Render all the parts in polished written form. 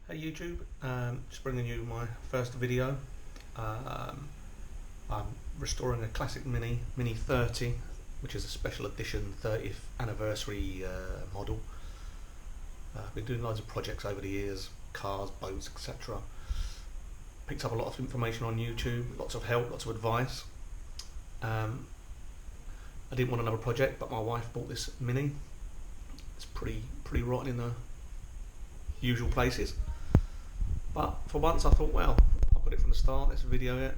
Hey YouTube, just bringing you my first video. I'm restoring a classic Mini 30, which is a special edition 30th anniversary model. I've been doing loads of projects over the years, cars, boats, etc. Picked up a lot of information on YouTube, lots of help, lots of advice. I didn't want another project, but my wife bought this Mini. It's pretty rotten in the usual places. But for once I thought, well, I've got it from the start, let's video it.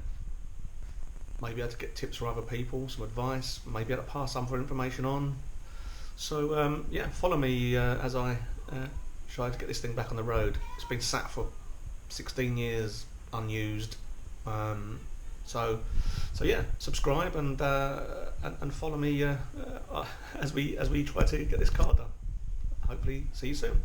Maybe I had to get tips from other people, some advice, maybe I had to pass some information on. So yeah, follow me as I try to get this thing back on the road. It's been sat for 16 years, unused. So yeah, subscribe and follow me as we try to get this car done. Hopefully see you soon.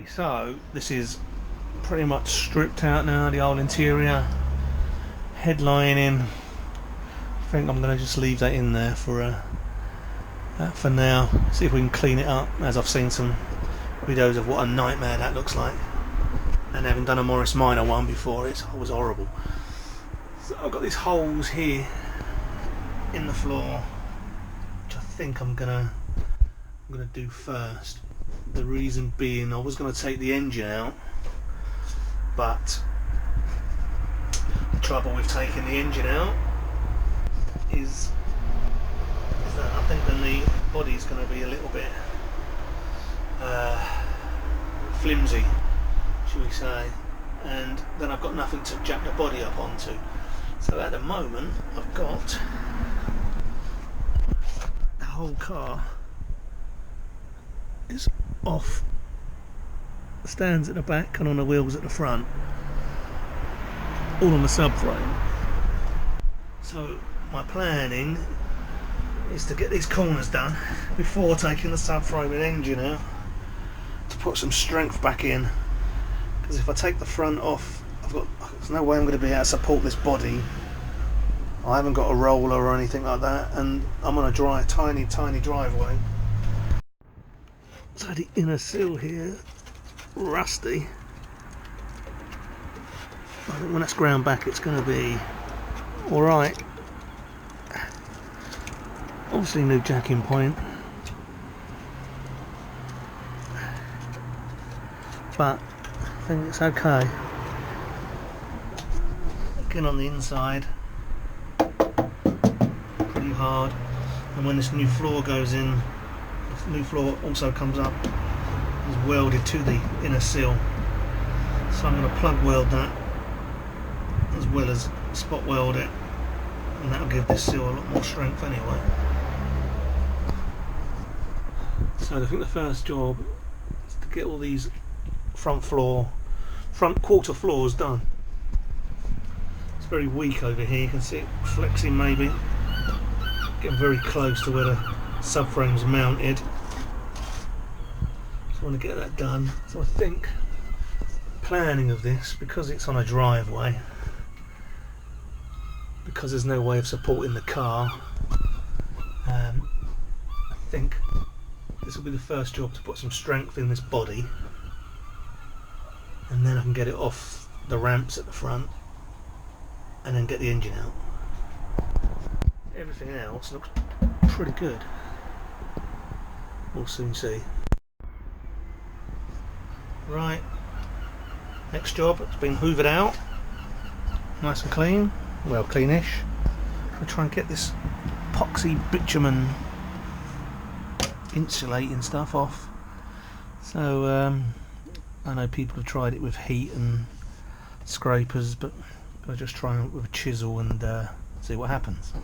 So this is pretty much stripped out now, the old interior, headlining. I think I'm going to just leave that in there for now. See if we can clean it up, as I've seen some videos of what a nightmare that looks like, and having done a Morris Minor one before, it was horrible. So I've got these holes here in the floor, which I think I'm gonna do first. The reason being, I was going to take the engine out, but the trouble with taking the engine out is that I think then the body's going to be a little bit flimsy, shall we say, and then I've got nothing to jack the body up onto. So at the moment I've got the whole car is off, stands at the back and on the wheels at the front, all on the subframe. So my planning is to get these corners done before taking the subframe and engine out, to put some strength back in, because if I take the front off, there's no way I'm going to be able to support this body. I haven't got a roller or anything like that, and I'm on a tiny driveway. So the inner sill here, rusty. I think when that's ground back it's going to be alright. Obviously new jacking point, but I think it's okay. Again on the inside, pretty hard, and when this new floor goes in, new floor also comes up, is welded to the inner sill, so I'm going to plug weld that as well as spot weld it, and that'll give this sill a lot more strength anyway. So I think the first job is to get all these front quarter floors done. It's very weak over here, you can see it flexing maybe. getting very close to where the subframe's mounted. So I want to get that done. So I think planning of this, because it's on a driveway, because there's no way of supporting the car, I think this will be the first job to put some strength in this body, and then I can get it off the ramps at the front and then get the engine out. Everything else looks pretty good. We'll soon see. Right, next job, it's been hoovered out, nice and clean, well cleanish. I'll try and get this epoxy bitumen insulating stuff off. So I know people have tried it with heat and scrapers, but I'll just try it with a chisel and see what happens.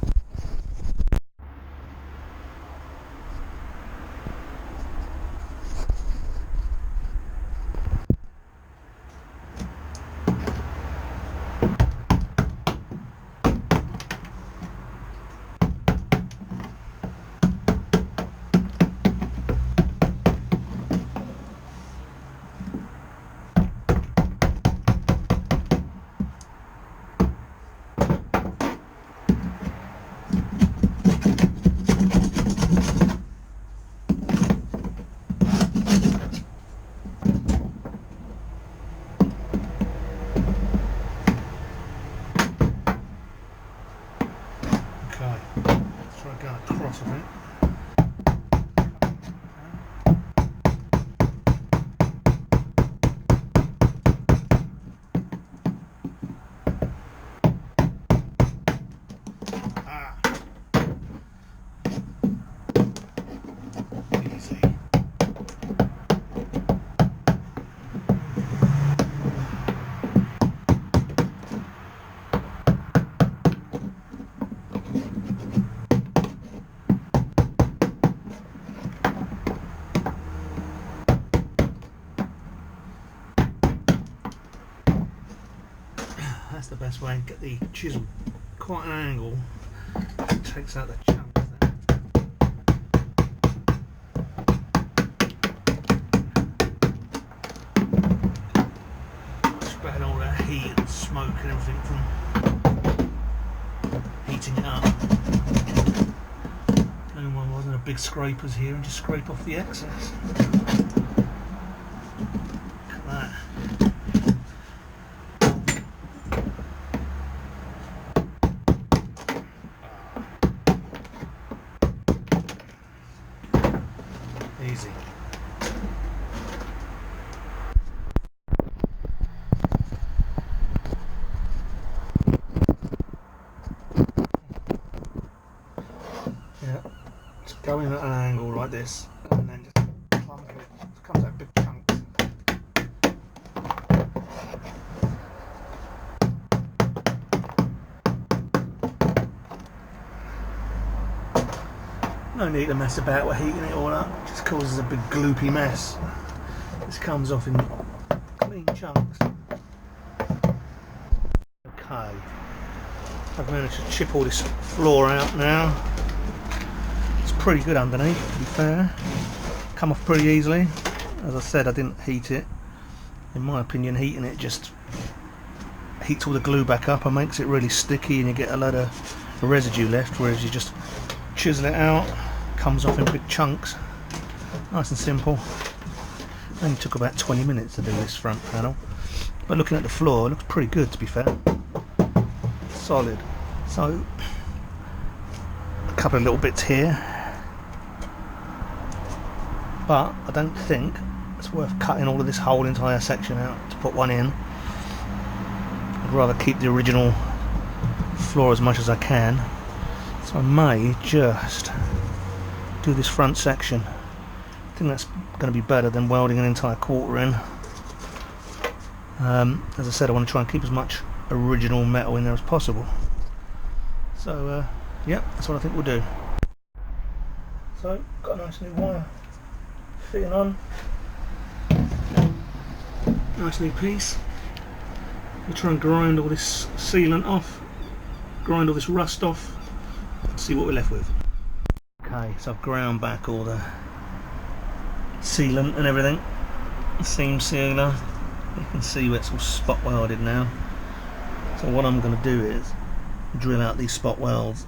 Across, I think. Easy. That's the best way, get the chisel quite an angle, it takes out the chunks there. Spreading all that heat and smoke and everything from heating it up. Going one wasn't a big scrapers here and just scrape off the excess. Look at that. Easy. Yeah, just go in at an angle like this and then just plump it. It comes out big chunks. No need to mess about with heating it all up, it just causes a big gloopy mess. This comes off in clean chunks. Okay, I've managed to chip all this floor out now. It's pretty good underneath, to be fair. Come off pretty easily. As I said, I didn't heat it. In my opinion, heating it just heats all the glue back up and makes it really sticky, and you get a lot of residue left, whereas you just chisel it out, comes off in big chunks, nice and simple. Only took about 20 minutes to do this front panel, but looking at the floor, it looks pretty good, to be fair. Solid. So a couple of little bits here, but I don't think it's worth cutting all of this whole entire section out to put one in. I'd rather keep the original floor as much as I can. So I may just do this front section. I think that's going to be better than welding an entire quarter in. As I said, I want to try and keep as much original metal in there as possible. So yeah, that's what I think we'll do. So got a nice new wire fitting on. Nice new piece. We'll try and grind all this sealant off, grind all this rust off, see what we're left with. Okay, so I've ground back all the sealant and everything, seam sealer. You can see where it's all spot welded now. So what I'm going to do is drill out these spot welds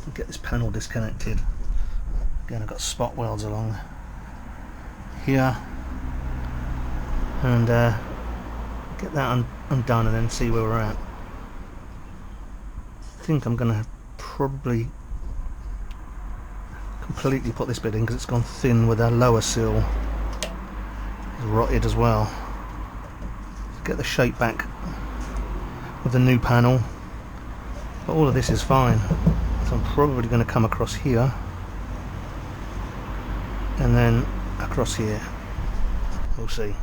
and get this panel disconnected. Again, I've got spot welds along here, and get that undone and then see where we're at. I think I'm going to probably completely put this bit in because it's gone thin with our lower seal. It's rotted as well. Get the shape back with the new panel, but all of this is fine. So I'm probably going to come across here and then across here. We'll see.